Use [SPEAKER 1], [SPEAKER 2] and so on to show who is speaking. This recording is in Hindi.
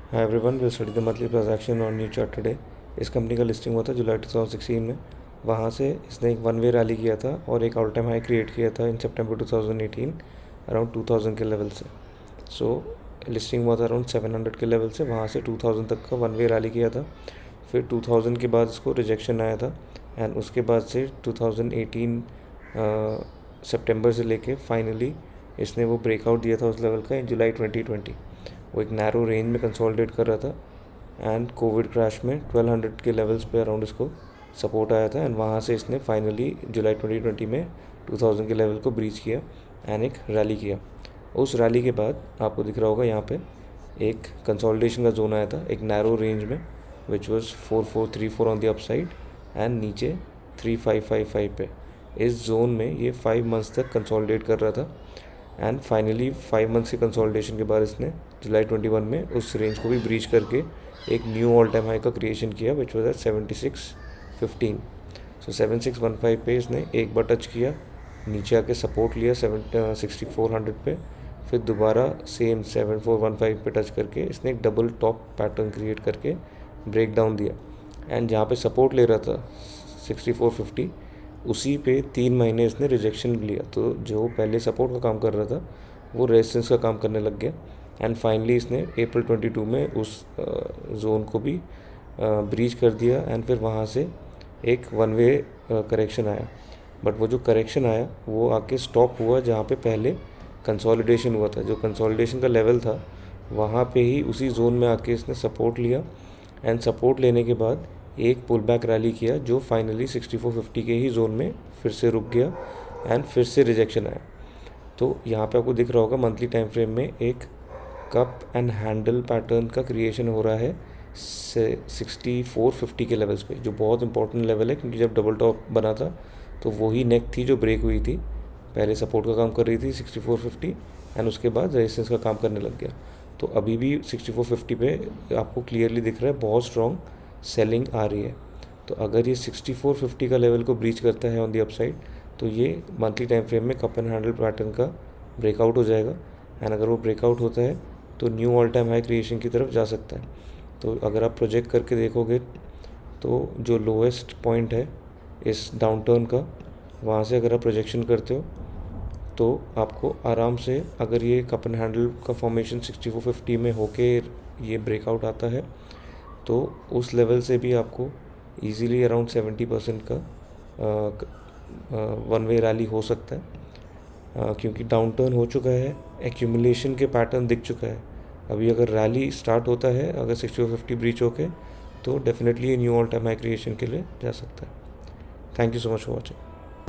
[SPEAKER 1] Hi everyone, we study the monthly transaction on new chart today. इस कंपनी का लिस्टिंग हुआ था जुलाई 2016 में। वहाँ से इसने एक वन वे रैली किया था और एक ऑल टाइम हाई क्रिएट किया था इन सितंबर 2018 अराउंड 2000 के लेवल से। सो लिस्टिंग हुआ था अराउंड 700 के लेवल से, वहाँ से 2000 तक का वन वे रैली किया था। फिर 2000 के बाद इसको रिजेक्शन आया था एंड उसके बाद से 2018 सितंबर से लेके फाइनली इसने वो ब्रेकआउट दिया था उस लेवल का इन जुलाई 2020। वो एक नैरो रेंज में कंसोलिडेट कर रहा था एंड कोविड क्रैश में 1200 के लेवल्स पे अराउंड इसको सपोर्ट आया था एंड वहाँ से इसने फाइनली जुलाई 2020 में 2000 के लेवल को ब्रीच किया एंड एक रैली किया। उस रैली के बाद आपको दिख रहा होगा यहाँ पे एक कंसोलिडेशन का जोन आया था एक नैरो रेंज में, which was 4434 on the upside and नीचे 3555 पे। इस जोन में ये 5 मंथ्स तक कंसोलिडेट कर रहा था एंड फाइनली 5 मंथ्स के कंसोलिडेशन के बाद इसने जुलाई 21 में उस रेंज को भी ब्रीच करके एक न्यू ऑल टाइम हाई का क्रिएशन किया, विच वॉज एट 7615। सो 7615 पे इसने एक बार टच किया, नीचे आके सपोर्ट लिया 6400 पे, फिर दोबारा सेम 7415 पे टच करके इसने एक डबल टॉप पैटर्न क्रिएट करके ब्रेक डाउन दिया एंड जहाँ पे सपोर्ट ले रहा था 6450 उसी पे 3 महीने इसने रिजेक्शन लिया। तो जो पहले सपोर्ट का काम कर रहा था वो रेजिस्टेंस का काम करने लग गया एंड फाइनली इसने अप्रैल 22 में उस जोन को भी ब्रीच कर दिया एंड फिर वहाँ से एक वन वे करेक्शन आया। बट वो जो करेक्शन आया वो आके स्टॉप हुआ जहाँ पे पहले कंसोलिडेशन हुआ था। जो कंसोलिडेशन का लेवल था वहाँ पे ही उसी जोन में आके इसने सपोर्ट लिया एंड सपोर्ट लेने के बाद एक पुल बैक रैली किया जो फाइनली 6450 के ही जोन में फिर से रुक गया एंड फिर से रिजेक्शन आया। तो यहाँ पे आपको दिख रहा होगा मंथली टाइम फ्रेम में एक कप एंड हैंडल पैटर्न का क्रिएशन हो रहा है 6450 के लेवल्स पे, जो बहुत इंपॉर्टेंट लेवल है क्योंकि जब डबल टॉप बना था तो वही नेक थी जो ब्रेक हुई थी। पहले सपोर्ट का काम कर रही थी 6450 एंड उसके बाद रेजिस्टेंस का काम करने लग गया। तो अभी भी 6450 पे आपको क्लियरली दिख रहा है बहुत स्ट्रॉन्ग सेलिंग आ रही है। तो अगर ये 6450 का लेवल को ब्रीच करता है ऑन दी अपसाइड तो ये मंथली टाइम फ्रेम में कप एंड हैंडल पैटर्न का ब्रेकआउट हो जाएगा एंड अगर वो ब्रेकआउट होता है तो knew all time high creation की तरफ जा सकता है। तो अगर आप प्रोजेक्ट करके देखोगे तो जो लोएस्ट पॉइंट है इस डाउनटर्न का, वहाँ से अगर आप प्रोजेक्शन करते हो तो आपको आराम से, अगर ये कप एंड हैंडल का फॉर्मेशन 6450 में होके ये ब्रेकआउट आता है तो उस लेवल से भी आपको इजीली अराउंड 70% का वन वे रैली हो सकता है क्योंकि डाउनटर्न हो चुका है, एक्यूमुलेशन के पैटर्न दिख चुका है। अभी अगर रैली स्टार्ट होता है अगर 6450 ब्रीच होके तो डेफिनेटली ये knew all time high creation के लिए जा सकता है। Thank you so much for watching.